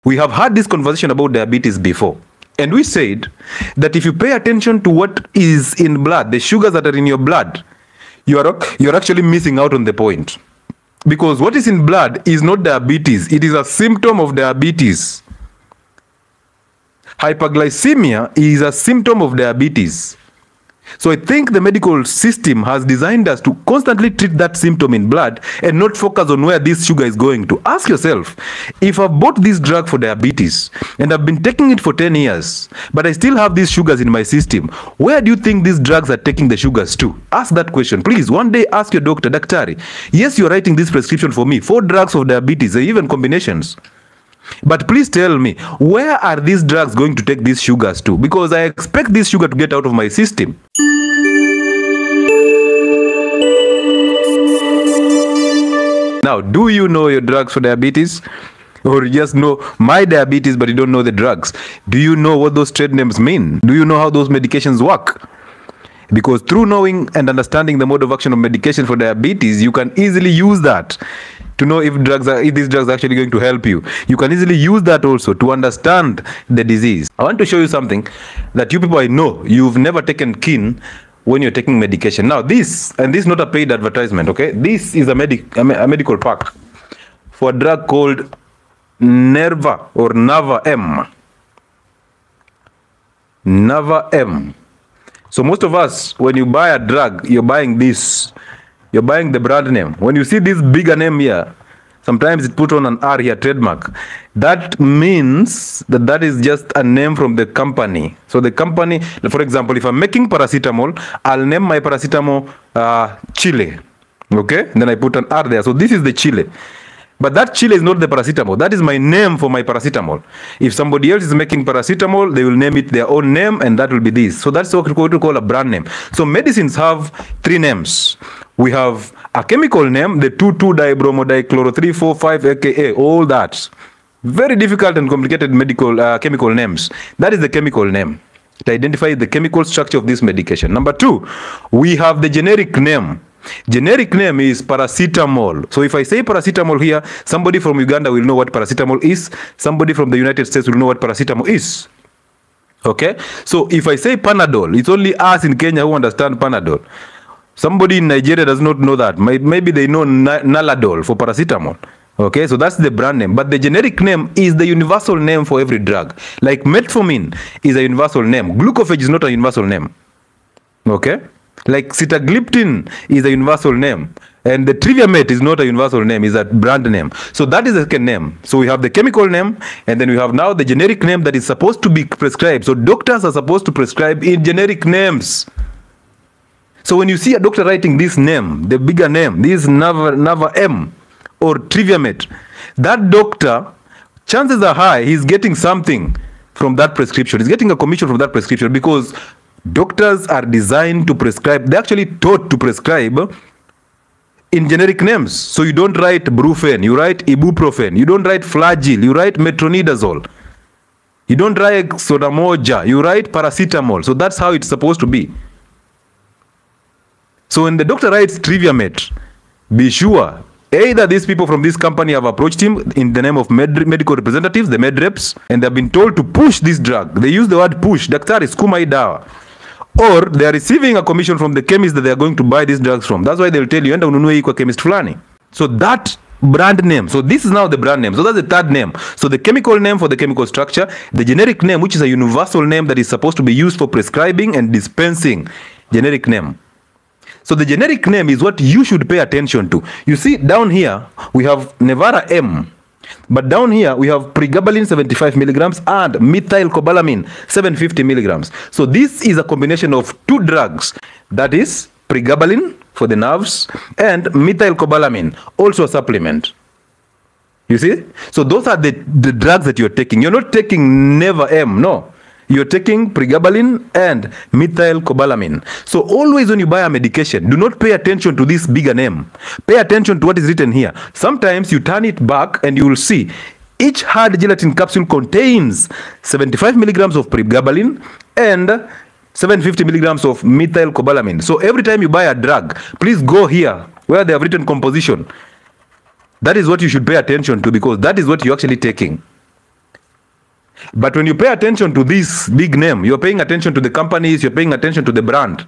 We have had this conversation about diabetes before. And we said that if you pay attention to what is in blood, the sugars that are in your blood, you're actually missing out on the point. Because what is in blood is not diabetes. It is a symptom of diabetes. Hyperglycemia is a symptom of diabetes. So I think the medical system has designed us to constantly treat that symptom in blood and not focus on where this sugar is going to. Ask yourself, if I've bought this drug for diabetes and I've been taking it for 10 years, but I still have these sugars in my system, where do you think these drugs are taking the sugars to? Ask that question. Please, one day ask your doctor, Daktari, yes, you're writing this prescription for me, 4 drugs of diabetes, even combinations. But please tell me, where are these drugs going to take these sugars to? Because I expect this sugar to get out of my system. Now, do you know your drugs for diabetes? Or you just know my diabetes, but you don't know the drugs? Do you know what those trade names mean? Do you know how those medications work? Because through knowing and understanding the mode of action of medication for diabetes, you can easily use that to know if these drugs are actually going to help you. You can easily use that also to understand the disease. I want to show you something that you people I know you've never taken keen when you're taking medication. Now this is not a paid advertisement, okay? This is a medical pack for a drug called Nerva or Nava-M. Nava-M. So most of us, when you buy a drug, you're buying this. You're buying the brand name. When you see this bigger name here, sometimes it put on an R here, trademark. That means that is just a name from the company. So the company, for example, if I'm making paracetamol, I'll name my paracetamol Chile. Okay? And then I put an R there. So this is the Chile. But that Chile is not the paracetamol. That is my name for my paracetamol. If somebody else is making paracetamol, they will name it their own name, and that will be this. So that's what we call a brand name. So medicines have 3 names. We have a chemical name, the 2,2-dibromodichloro-3,4,5 aka, all that. Very difficult and complicated medical chemical names. That is the chemical name. It identifies the chemical structure of this medication. Number 2, we have the generic name. Generic name is paracetamol. So if I say paracetamol here, somebody from Uganda will know what paracetamol is. Somebody from the United States will know what paracetamol is. Okay? So if I say Panadol, it's only us in Kenya who understand Panadol. Somebody in Nigeria does not know that. Maybe they know Naladol for paracetamol. Okay, so that's the brand name. But the generic name is the universal name for every drug. Like metformin is a universal name. Glucophage is not a universal name. Okay? Like sitagliptin is a universal name. And the Triviamate is not a universal name, it's a brand name. So that is the second name. So we have the chemical name, and then we have now the generic name that is supposed to be prescribed. So doctors are supposed to prescribe in generic names. So when you see a doctor writing this name, the bigger name, this Nava-M or Triviamate, that doctor, chances are high, he's getting something from that prescription. He's getting a commission from that prescription because doctors are designed to prescribe. They're actually taught to prescribe in generic names. So you don't write Brufen, you write Ibuprofen. You don't write Flagyl, you write Metronidazole. You don't write Sodamoja, you write paracetamol. So that's how it's supposed to be. So when the doctor writes Triviamate, be sure either these people from this company have approached him in the name of medical representatives, the med reps, and they've been told to push this drug. They use the word push, Daktari sukuma hii dawa. Or they are receiving a commission from the chemist that they are going to buy these drugs from. That's why they'll tell you, enda ununue hii kwa chemist fulani. So that brand name. So this is now the brand name. So that's the third name. So the chemical name for the chemical structure, the generic name, which is a universal name that is supposed to be used for prescribing and dispensing. Generic name. So the generic name is what you should pay attention to. You see, down here, we have Nevara-M. But down here, we have pregabalin 75 milligrams and methylcobalamin 750 milligrams. So this is a combination of 2 drugs. That is pregabalin for the nerves and methylcobalamin, also a supplement. You see? So those are the drugs that you're taking. You're not taking Neva-M, no. You're taking pregabalin and methylcobalamin. So always when you buy a medication, do not pay attention to this bigger name. Pay attention to what is written here. Sometimes you turn it back and you will see each hard gelatin capsule contains 75 milligrams of pregabalin and 750 milligrams of methylcobalamin. So every time you buy a drug, please go here where they have written composition. That is what you should pay attention to because that is what you're actually taking. But when you pay attention to this big name, you're paying attention to the companies, you're paying attention to the brand.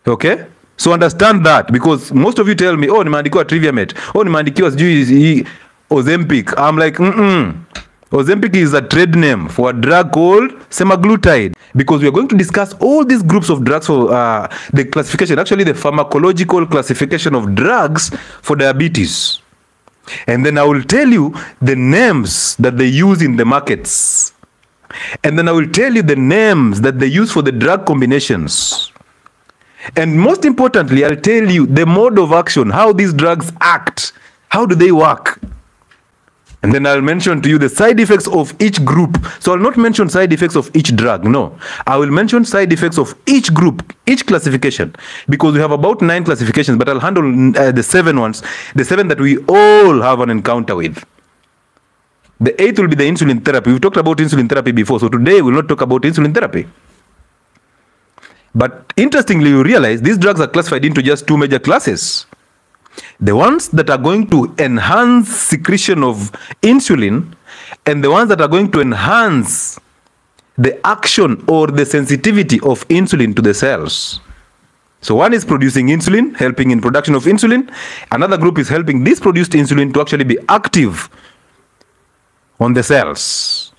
Okay? So understand that, because most of you tell me, oh, nimeandikiwa TriviaMate, oh, nimeandikiwa sijui Ozempic. I'm like, Ozempic is a trade name for a drug called semaglutide, because we are going to discuss all these groups of drugs for the classification, actually the pharmacological classification of drugs for diabetes. And then I will tell you the names that they use in the markets. And then I will tell you the names that they use for the drug combinations. And most importantly, I'll tell you the mode of action, how these drugs act. How do they work? And then I'll mention to you the side effects of each group. So I'll not mention side effects of each drug. No, I will mention side effects of each group, each classification, because we have about 9 classifications, but I'll handle the 7 ones, the 7 that we all have an encounter with. The 8th will be the insulin therapy. We've talked about insulin therapy before, so today we'll not talk about insulin therapy. But interestingly, you realize these drugs are classified into just 2 major classes. The ones that are going to enhance secretion of insulin, and the ones that are going to enhance the action or the sensitivity of insulin to the cells. So one is producing insulin, helping in production of insulin. Another group is helping this produced insulin to actually be active on the cells.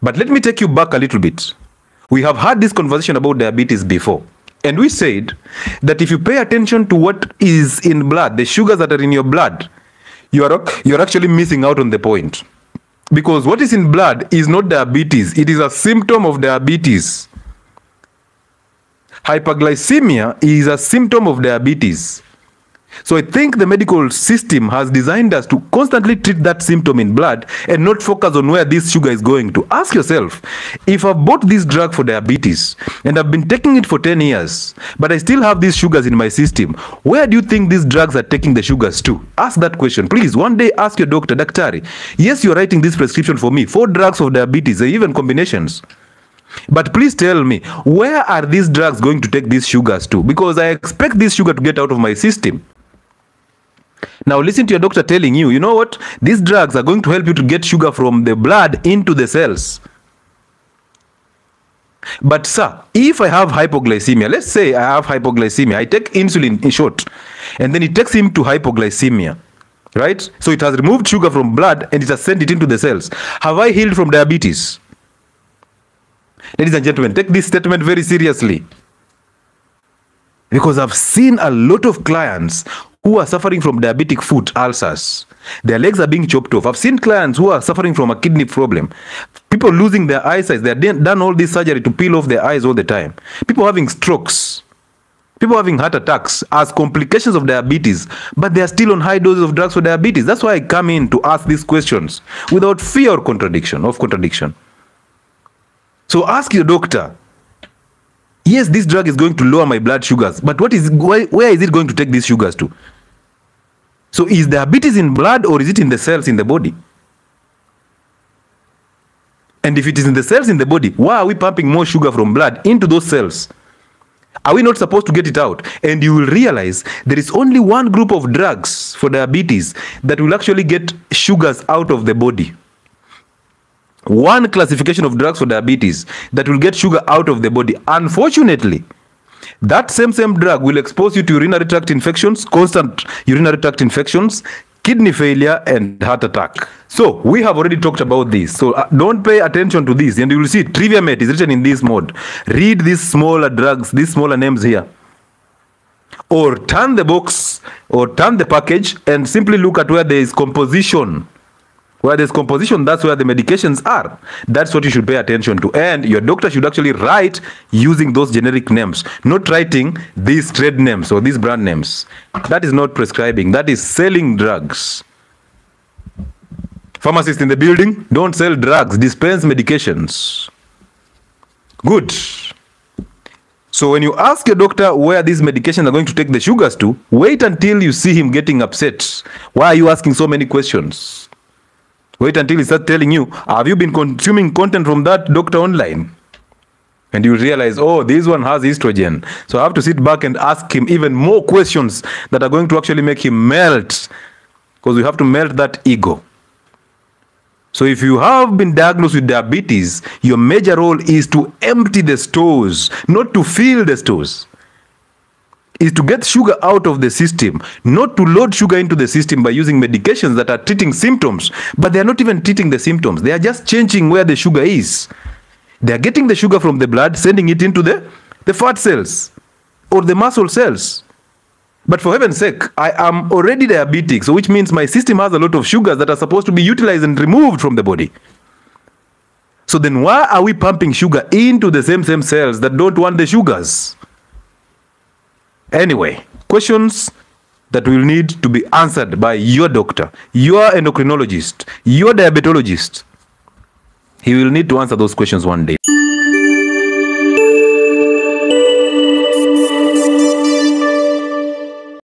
But let me take you back a little bit. We have had this conversation about diabetes before. And we said that if you pay attention to what is in blood, the sugars that are in your blood, you're actually missing out on the point. Because what is in blood is not diabetes. It is a symptom of diabetes. Hyperglycemia is a symptom of diabetes. So I think the medical system has designed us to constantly treat that symptom in blood and not focus on where this sugar is going to. Ask yourself, if I've bought this drug for diabetes and I've been taking it for 10 years, but I still have these sugars in my system, where do you think these drugs are taking the sugars to? Ask that question. Please, one day ask your doctor, Daktari, yes, you're writing this prescription for me, 4 drugs for diabetes, even combinations. But please tell me, where are these drugs going to take these sugars to? Because I expect this sugar to get out of my system. Now listen to your doctor telling you, you know what? These drugs are going to help you to get sugar from the blood into the cells. But sir, if I have hypoglycemia, let's say I have hypoglycemia, I take insulin in short, and then it takes him to hypoglycemia, right? So it has removed sugar from blood and it has sent it into the cells. Have I healed from diabetes? Ladies and gentlemen, take this statement very seriously. Because I've seen a lot of clients who are suffering from diabetic foot ulcers. Their legs are being chopped off. I've seen clients who are suffering from a kidney problem. People losing their eyesight. They have done all this surgery to peel off their eyes all the time. People having strokes. People having heart attacks as complications of diabetes, but they are still on high doses of drugs for diabetes. That's why I come in to ask these questions without fear or contradiction. So ask your doctor, yes, this drug is going to lower my blood sugars, but where is it going to take these sugars to? So is diabetes in blood or is it in the cells in the body? And if it is in the cells in the body, why are we pumping more sugar from blood into those cells? Are we not supposed to get it out? And you will realize there is only one group of drugs for diabetes that will actually get sugars out of the body. One classification of drugs for diabetes that will get sugar out of the body. Unfortunately, that same drug will expose you to urinary tract infections, constant urinary tract infections, kidney failure, and heart attack. So we have already talked about this. So don't pay attention to this, and you will see TriviaMate is written in this mode. Read these smaller drugs, these smaller names here. Or turn the box or turn the package and simply look at where there is composition. Where there's composition, that's where the medications are. That's what you should pay attention to. And your doctor should actually write using those generic names, not writing these trade names or these brand names. That is not prescribing. That is selling drugs. Pharmacists in the building, don't sell drugs. Dispense medications. Good. So when you ask your doctor where these medications are going to take the sugars to, wait until you see him getting upset. Why are you asking so many questions? Wait until he starts telling you, have you been consuming content from that doctor online? And you realize, oh, this one has estrogen. So I have to sit back and ask him even more questions that are going to actually make him melt. Because we have to melt that ego. So if you have been diagnosed with diabetes, your major role is to empty the stores, not to fill the stores. Is to get sugar out of the system, not to load sugar into the system by using medications that are treating symptoms, but they are not even treating the symptoms. They are just changing where the sugar is. They are getting the sugar from the blood, sending it into the fat cells or the muscle cells. But for heaven's sake, I am already diabetic, so which means my system has a lot of sugars that are supposed to be utilized and removed from the body. So then why are we pumping sugar into the same cells that don't want the sugars? Anyway, questions that will need to be answered by your doctor, your endocrinologist, your diabetologist. He will need to answer those questions one day.